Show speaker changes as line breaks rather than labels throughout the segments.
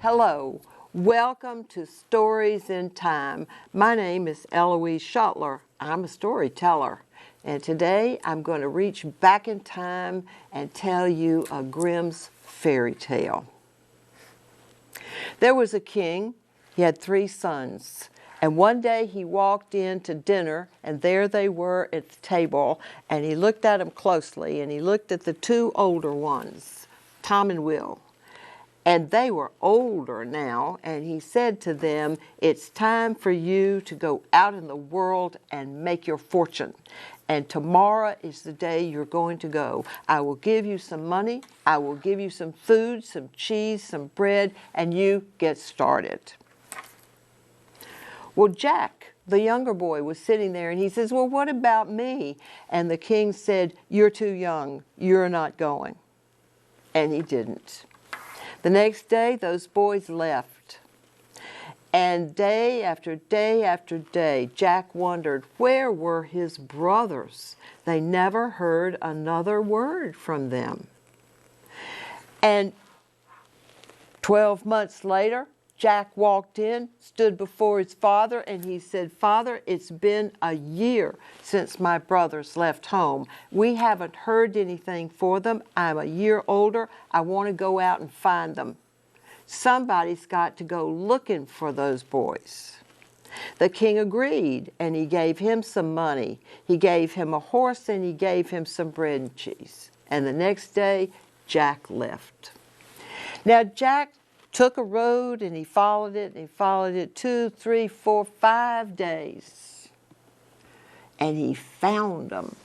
Hello, welcome to Stories in Time. My name is Eloise Schottler. I'm a storyteller, and today I'm going to reach back in time and tell you a Grimm's fairy tale. There was a king. He had 3 sons, and one day he walked in to dinner, and there they were at the table, and he looked at them closely, and he looked at the 2 older ones, Tom and Will. And they were older now, and he said to them, "It's time for you to go out in the world and make your fortune. And tomorrow is the day you're going to go. I will give you some money, I will give you some food, some cheese, some bread, and you get started." Well, Jack, the younger boy, was sitting there, and he says, "Well, what about me?" And the king said, "You're too young, you're not going." And he didn't. The next day, those boys left. And day after day after day, Jack wondered, where were his brothers? They never heard another word from them. And 12 months later, Jack walked in, stood before his father, and he said, "Father, it's been a year since my brothers left home. We haven't heard anything for them. I'm a year older. I want to go out and find them. Somebody's got to go looking for those boys." The king agreed, and he gave him some money. He gave him a horse, and he gave him some bread and cheese. And the next day, Jack left. Now, Jack took a road, and he followed it, and he followed it 2, 3, 4, 5 days. And he found them.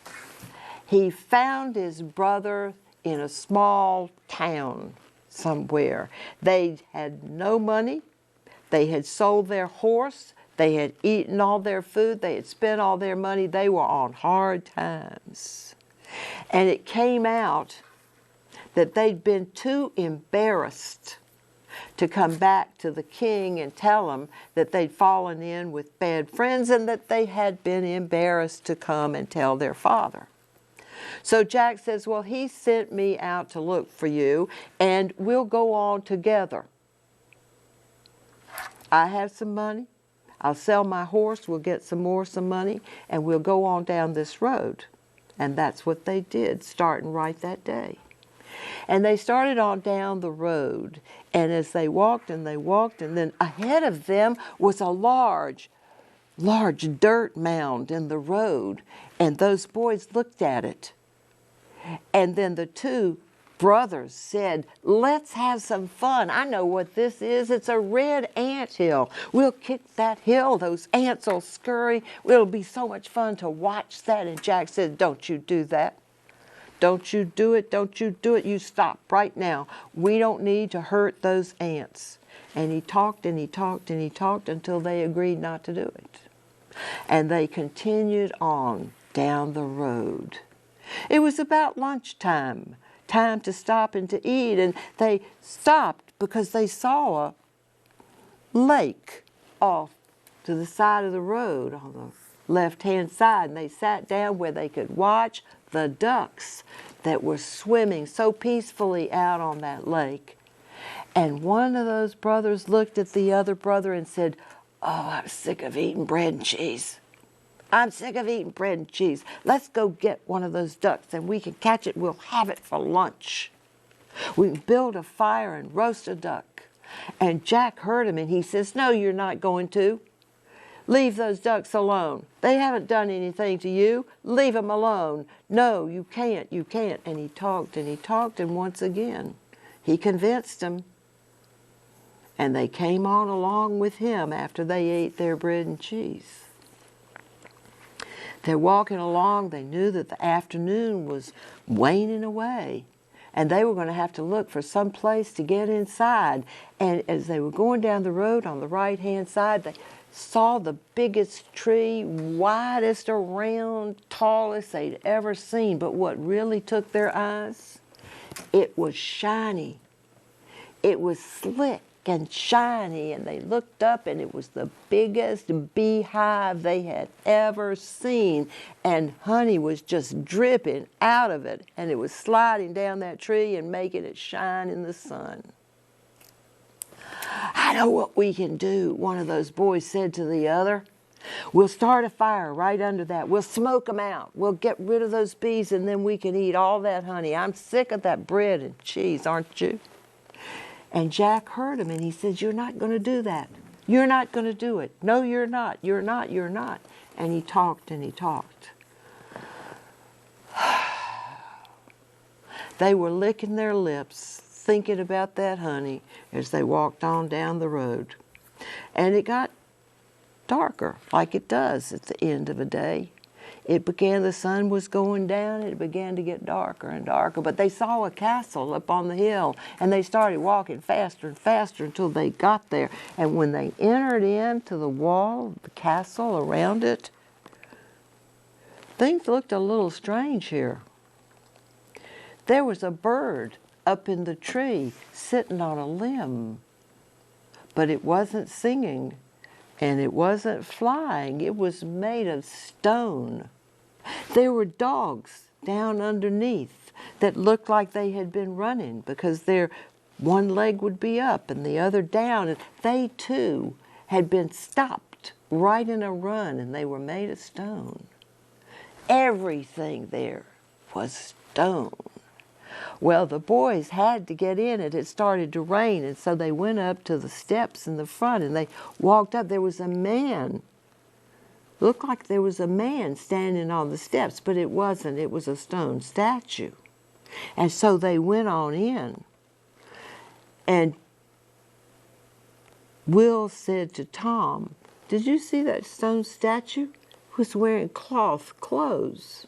He found his brother in a small town somewhere. They had no money. They had sold their horse. They had eaten all their food. They had spent all their money. They were on hard times. And it came out that they'd been too embarrassed to come back to the king and tell him that they'd fallen in with bad friends and that they had been embarrassed to come and tell their father. So Jack says, "Well, he sent me out to look for you, and we'll go on together. I have some money. I'll sell my horse. We'll get some money, and we'll go on down this road." And that's what they did, starting right that day. And they started on down the road, and as they walked, and then ahead of them was a large dirt mound in the road, and those boys looked at it. And then the 2 brothers said, "Let's have some fun. I know what this is. It's a red ant hill. We'll kick that hill. Those ants will scurry. It'll be so much fun to watch that." And Jack said, "Don't you do that. Don't you do it. Don't you do it. You stop right now. We don't need to hurt those ants." And he talked and he talked and he talked until they agreed not to do it. And they continued on down the road. It was about lunchtime, time to stop and to eat, and they stopped because they saw a lake off to the side of the road on the left-hand side, and they sat down where they could watch the ducks that were swimming so peacefully out on that lake. And one of those brothers looked at the other brother and said, "Oh, I'm sick of eating bread and cheese. I'm sick of eating bread and cheese. Let's go get one of those ducks and we can catch it. We'll have it for lunch. We can build a fire and roast a duck." And Jack heard him and he says, "No, you're not going to. Leave those ducks alone. They haven't done anything to you. Leave them alone. No, you can't, you can't." And he talked, and once again, he convinced them. And they came on along with him after they ate their bread and cheese. They're walking along. They knew that the afternoon was waning away, and they were going to have to look for some place to get inside. And as they were going down the road on the right-hand side, they saw the biggest tree, widest around, tallest they'd ever seen. But what really took their eyes? It was shiny. It was slick and shiny, and they looked up, and it was the biggest beehive they had ever seen, and honey was just dripping out of it, and it was sliding down that tree and making it shine in the sun. I know what we can do, one of those boys said to the other. We'll start a fire right under that. We'll smoke them out. We'll get rid of those bees and then we can eat all that honey. I'm sick of that bread and cheese, aren't you? And Jack heard him and he said, you're not going to do that. You're not going to do it. No, you're not. You're not. You're not. And he talked and he talked. They were licking their lips, thinking about that honey as they walked on down the road. And it got darker, like it does at the end of a day. The sun was going down, it began to get darker and darker, but they saw a castle up on the hill, and they started walking faster and faster until they got there. And when they entered into the wall, the castle around it, things looked a little strange here. There was a bird up in the tree, sitting on a limb, but it wasn't singing. And it wasn't flying, it was made of stone. There were dogs down underneath that looked like they had been running because their one leg would be up and the other down. And they too had been stopped right in a run and they were made of stone. Everything there was stone. Well, the boys had to get in. It had started to rain, and so they went up to the steps in the front, and they walked up. There was a man. Looked like there was a man standing on the steps, but it wasn't. It was a stone statue. And so they went on in. And Will said to Tom, did you see that stone statue? He was wearing cloth clothes.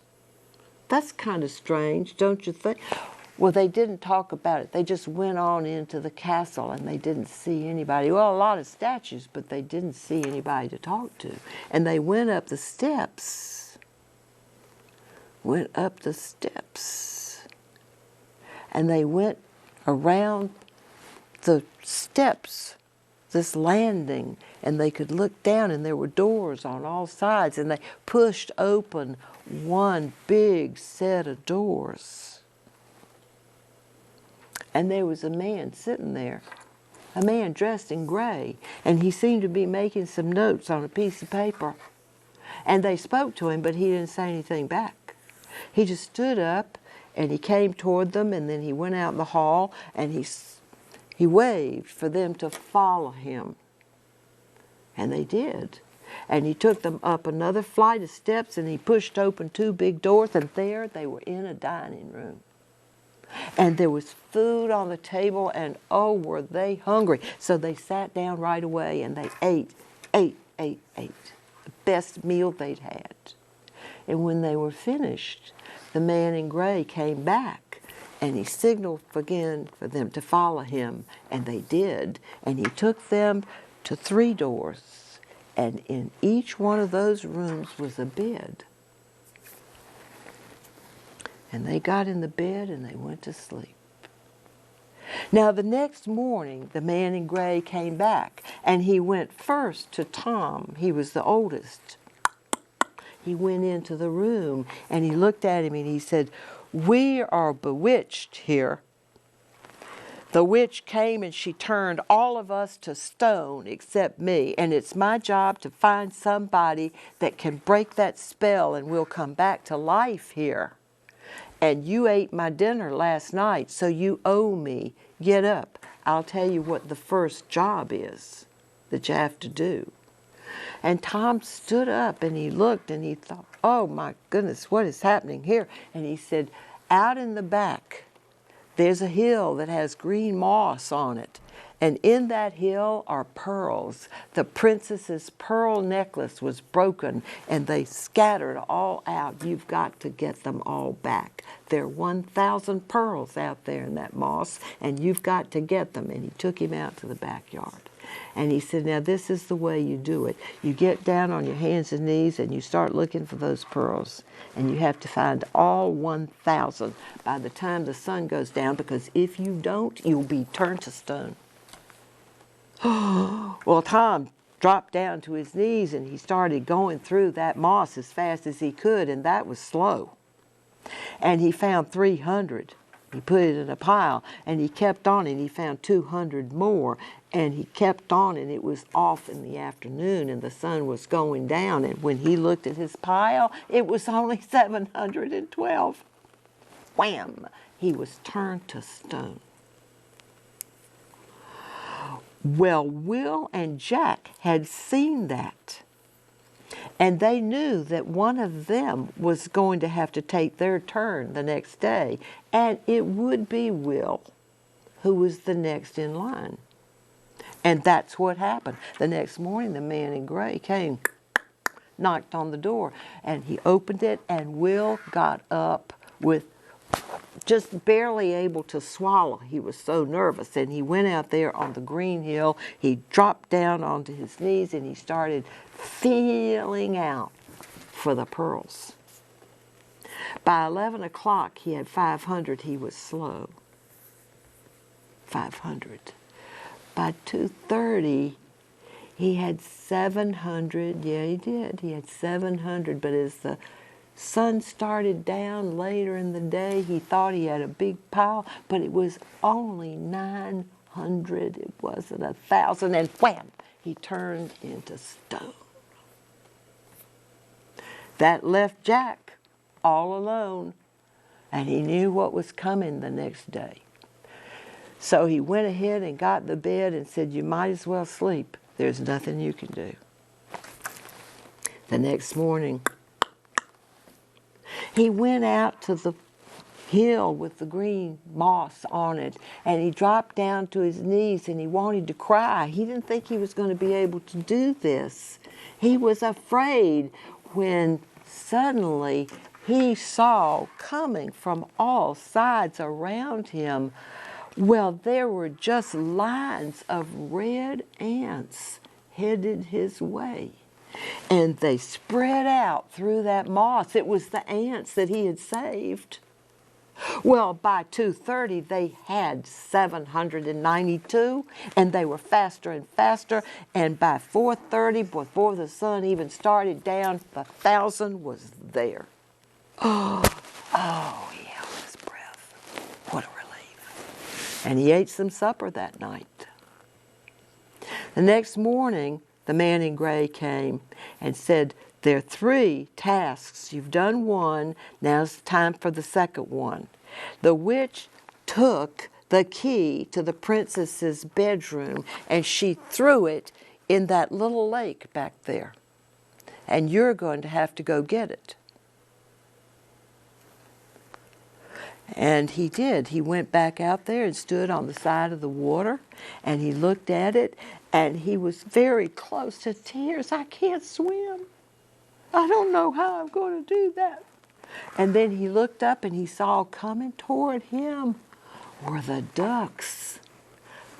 That's kind of strange, don't you think? Well, they didn't talk about it. They just went on into the castle and they didn't see anybody. Well, a lot of statues, but they didn't see anybody to talk to. And they went up the steps. And they went around the steps, this landing, and they could look down and there were doors on all sides, and they pushed open one big set of doors. And there was a man sitting there, a man dressed in gray, and he seemed to be making some notes on a piece of paper. And they spoke to him, but he didn't say anything back. He just stood up and he came toward them, and then he went out in the hall and he waved for them to follow him. And they did. And he took them up another flight of steps and he pushed open two big doors, and there they were in a dining room. And there was food on the table, and oh, were they hungry. So they sat down right away and they ate. The best meal they'd had. And when they were finished, the man in gray came back and he signaled again for them to follow him, and they did. And he took them to 3 doors, and in each one of those rooms was a bed. And they got in the bed and they went to sleep. Now the next morning, the man in gray came back, and he went first to Tom. He was the oldest. He went into the room and he looked at him and he said, "We are bewitched here. The witch came and she turned all of us to stone except me, and it's my job to find somebody that can break that spell, and we'll come back to life here. And you ate my dinner last night, so you owe me. Get up. I'll tell you what the first job is that you have to do." And Tom stood up and he looked and he thought, oh my goodness, what is happening here? And he said, out in the back, there's a hill that has green moss on it. And in that hill are pearls. The princess's pearl necklace was broken and they scattered all out. You've got to get them all back. There are 1,000 pearls out there in that moss, and you've got to get them. And he took him out to the backyard. And he said, now this is the way you do it. You get down on your hands and knees and you start looking for those pearls. And you have to find all 1,000 by the time the sun goes down, because if you don't, you'll be turned to stone. Well, Tom dropped down to his knees and he started going through that moss as fast as he could, and that was slow. And he found 300. He put it in a pile, and he kept on, and he found 200 more, and he kept on, and it was off in the afternoon, and the sun was going down, and when he looked at his pile, it was only 712. Wham! He was turned to stone. Well, Will and Jack had seen that. And they knew that one of them was going to have to take their turn the next day, and it would be Will, who was the next in line. And that's what happened. The next morning, the man in gray came, knocked on the door, and he opened it, and Will got up with just barely able to swallow. He was so nervous, and he went out there on the green hill. He dropped down onto his knees, and he started feeling out for the pearls. By 11 o'clock, he had 500. He was slow. 500. By 2:30, he had 700. Yeah, he did. He had 700, but as the sun started down later in the day, he thought he had a big pile, but it was only 900. It wasn't 1,000, and wham! He turned into stone. That left Jack all alone, and he knew what was coming the next day. So he went ahead and got the bed and said, "You might as well sleep. There's nothing you can do." The next morning, he went out to the hill with the green moss on it, and he dropped down to his knees, and he wanted to cry. He didn't think he was going to be able to do this. He was afraid when suddenly he saw coming from all sides around him, well, there were just lines of red ants headed his way. And they spread out through that moss. It was the ants that he had saved. Well, by 2:30, they had 792, and they were faster and faster. And by 4:30, before the sun even started down, the 1,000 was there. Oh, he held his breath. What a relief. And he ate some supper that night. The next morning, the man in gray came and said, "There are 3 tasks. You've done one. Now's time for the second one." The witch took the key to the princess's bedroom, and she threw it in that little lake back there. And you're going to have to go get it. And he did. He went back out there and stood on the side of the water, and he looked at it, and he was very close to tears. "I can't swim. I don't know how I'm going to do that." And then he looked up, and he saw coming toward him were the ducks.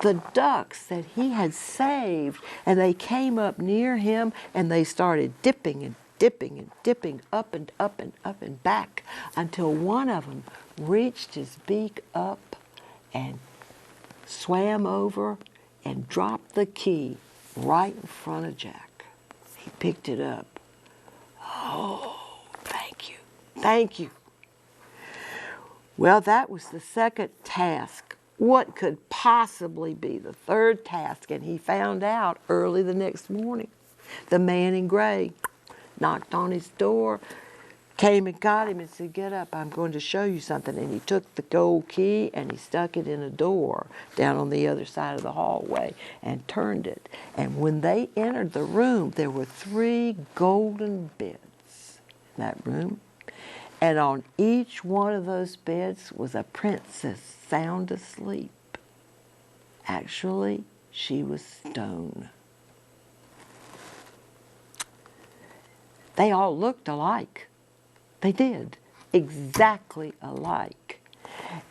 The ducks that he had saved. And they came up near him, and they started dipping and dipping and dipping up and up and up and back until one of them reached his beak up and swam over and dropped the key right in front of Jack. He picked it up. "Oh, thank you, thank you." Well, that was the second task. What could possibly be the third task? And he found out early the next morning. The man in gray knocked on his door, came and got him and said, "Get up, I'm going to show you something." And he took the gold key and he stuck it in a door down on the other side of the hallway and turned it. And when they entered the room, there were 3 golden beds in that room. And on each one of those beds was a princess sound asleep. Actually, she was stone. They all looked alike. They did, exactly alike.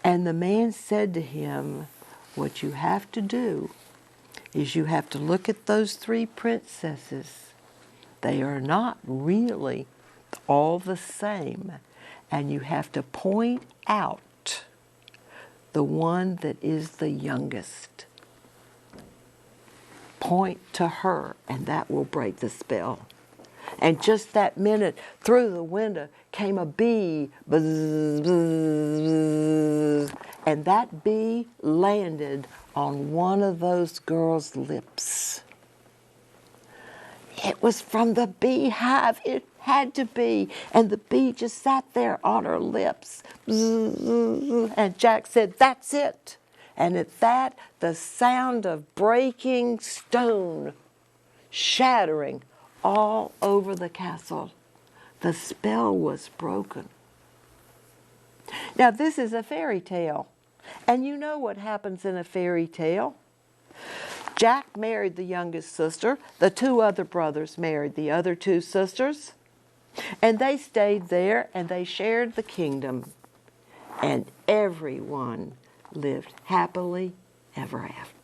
And the man said to him, "What you have to do is you have to look at those 3 princesses. They are not really all the same. And you have to point out the one that is the youngest. Point to her, and that will break the spell." And just that minute, through the window came a bee. Buzz, buzz, buzz, and that bee landed on one of those girls' lips. It was from the beehive. It had to be. And the bee just sat there on her lips. And Jack said, "That's it." And at that, the sound of breaking stone, shattering all over the castle. The spell was broken. Now, this is a fairy tale. And you know what happens in a fairy tale. Jack married the youngest sister. The two other brothers married the other two sisters. And they stayed there and they shared the kingdom. And everyone lived happily ever after.